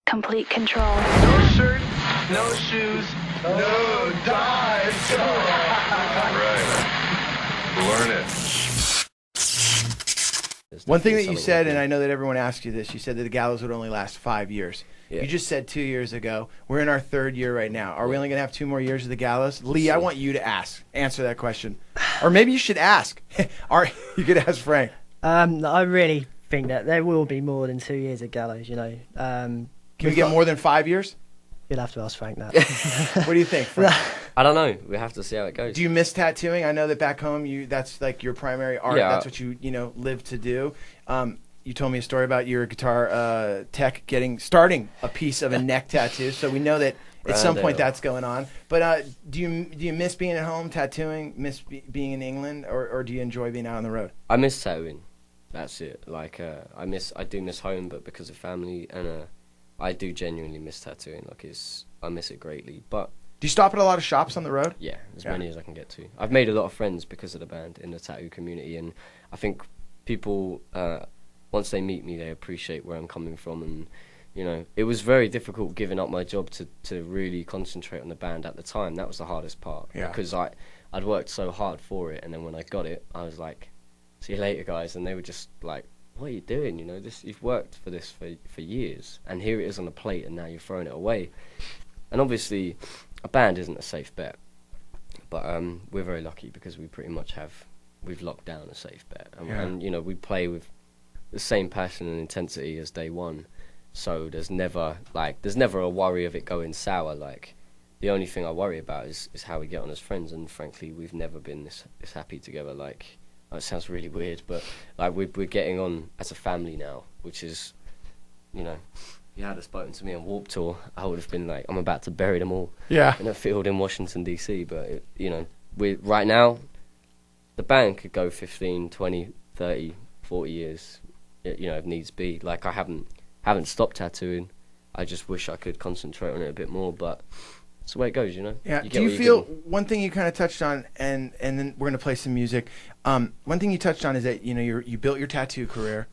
complete control. No shirt, no shoes, no dives. Right. Learn it. One thing that you said, and I know that everyone asked you this, you said that the Gallows would only last 5 years. Yeah. You just said 2 years ago. We're in our 3rd year right now. Are we only going to have 2 more years of the Gallows? Lee, I want you to answer that question. Or maybe you should ask. You could ask Frank. I really think that there will be more than 2 years of Gallows, you know. Can we get more than 5 years? You'll have to ask Frank that. What do you think, Frank? I don't know. We have to see how it goes. Do you miss tattooing? I know that back home, that's like your primary art. Yeah. That's what you live to do. You told me a story about your guitar tech starting a piece of a neck tattoo. So we know that at some point that's going on. But do you miss being at home tattooing? Miss being in England, or do you enjoy being out on the road? I miss tattooing. That's it. Like I do miss home, but because of family, and I do genuinely miss tattooing. I miss it greatly. But do you stop at a lot of shops on the road? Yeah, as many as I can get to. I've made a lot of friends because of the band in the tattoo community, and I think people, once they meet me, they appreciate where I'm coming from. And it was very difficult giving up my job to really concentrate on the band at the time. That was the hardest part, because I'd worked so hard for it, and then when I got it, I was like, "See you later, guys," and they were just like, "What are you doing? You've worked for this for years, and here it is on the plate, and now you're throwing it away." And obviously, a band isn't a safe bet, but we're very lucky because we pretty much we've locked down a safe bet, and we play with the same passion and intensity as day one, so there's never a worry of it going sour. Like, the only thing I worry about is how we get on as friends, and frankly, we've never been this happy together. Like, it sounds really weird, but like we're getting on as a family now, which is, if you had spoken to me on Warped Tour, I would have been like, I'm about to bury them all in a field in Washington, D.C. But, right now, the band could go 15, 20, 30, 40 years, if needs be. Like, I haven't stopped tattooing. I just wish I could concentrate on it a bit more, but it's the way it goes, Yeah. You Do you feel, one thing you kind of touched on, and then we're going to play some music. One thing you touched on is that, you built your tattoo career.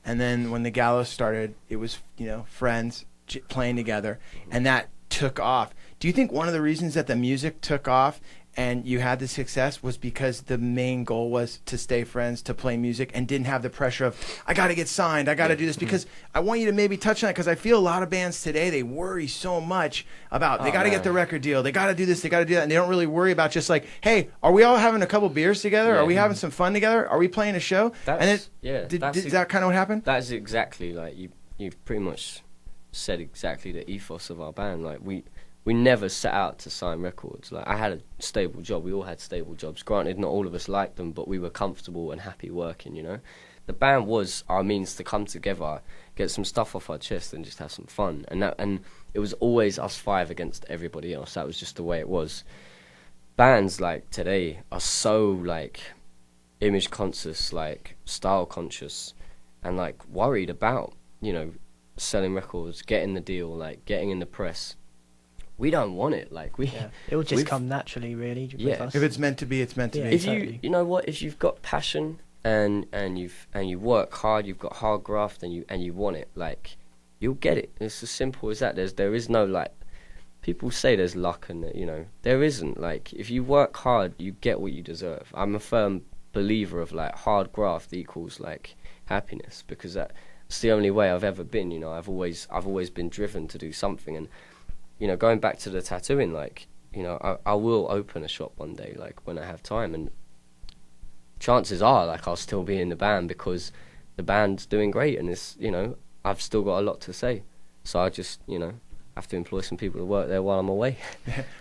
And then when the Gallows started, it was, friends playing together, and that took off. Do you think one of the reasons that the music took off and you had the success was because the main goal was to stay friends, to play music, and didn't have the pressure of, I got to get signed, I got to do this? Because I want you to maybe touch on it, because I feel a lot of bands today, they worry so much about, they got to get the record deal, they got to do this, they got to do that, and they don't really worry about just like, hey, are we all having a couple beers together? Are we having some fun together? Are we playing a show? Is that kind of what happened? That's exactly, like, you've pretty much said exactly the ethos of our band. Like, we never set out to sign records. Like, I had a stable job. We all had stable jobs. Granted, not all of us liked them, but we were comfortable and happy working, The band was our means to come together, get some stuff off our chest, and just have some fun. And it was always us 5 against everybody else. That was just the way it was. Bands, like, today are so, like, image conscious, like, style conscious, and, like, worried about, selling records, getting the deal, like, getting in the press. We don't want it. Like, it will just come naturally, really. Yeah. With us. If it's meant to be, it's meant to be. If you know what, if you've got passion and you work hard, you've got hard graft, and you want it, like, you'll get it. It's as simple as that. There is no, like, people say there's luck, and there isn't. Like, if you work hard, you get what you deserve. I'm a firm believer of, like, hard graft equals, like, happiness, because that's the only way I've ever been. I've always been driven to do something. And going back to the tattooing, like, I will open a shop one day, like, when I have time, and chances are, like, I'll still be in the band because the band's doing great, and it's, I've still got a lot to say. So I just, have to employ some people to work there while I'm away.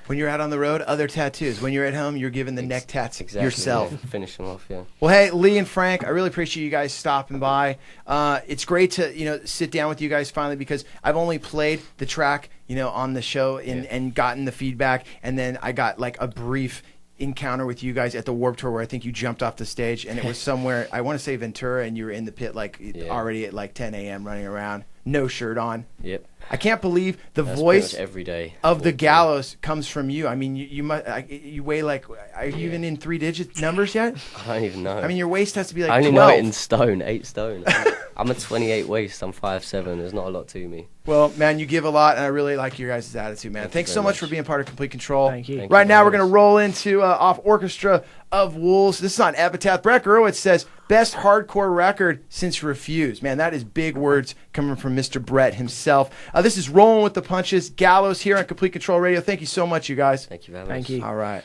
When you're out on the road, other tattoos. When you're at home, you're giving the neck tats yourself. Yeah. Finish them off, yeah. Well, hey, Lee and Frank, I really appreciate you guys stopping by. It's great to, sit down with you guys finally, because I've only played the track, on the show and gotten the feedback, and then I got, like, a brief encounter with you guys at the Warped Tour where I think you jumped off the stage, and it was somewhere, I want to say Ventura, and you were in the pit, like, already at, like, 10 a.m. running around, no shirt on. Yep. I can't believe That's voice every day of the Gallows comes from you. I mean, you weigh, like, are you even in 3-digit numbers yet? I don't even know. I mean, your waist has to be like I only 12. know it in stone, 8 stone. I'm a 28 waist. I'm 5'7". There's not a lot to me. Well, man, you give a lot, and I really like your guys' attitude, man. Thanks so much for being part of Complete Control. Thank you. Right now, we're going to roll into off Orchestra of Wolves. This is on Epitaph. Brett Gurewitz says, best hardcore record since Refuse. Man, that is big words coming from Mr. Brett himself. This is Rolling with the Punches. Gallows here on Complete Control Radio. Thank you so much, you guys. Thank you very much. Thank you. All right.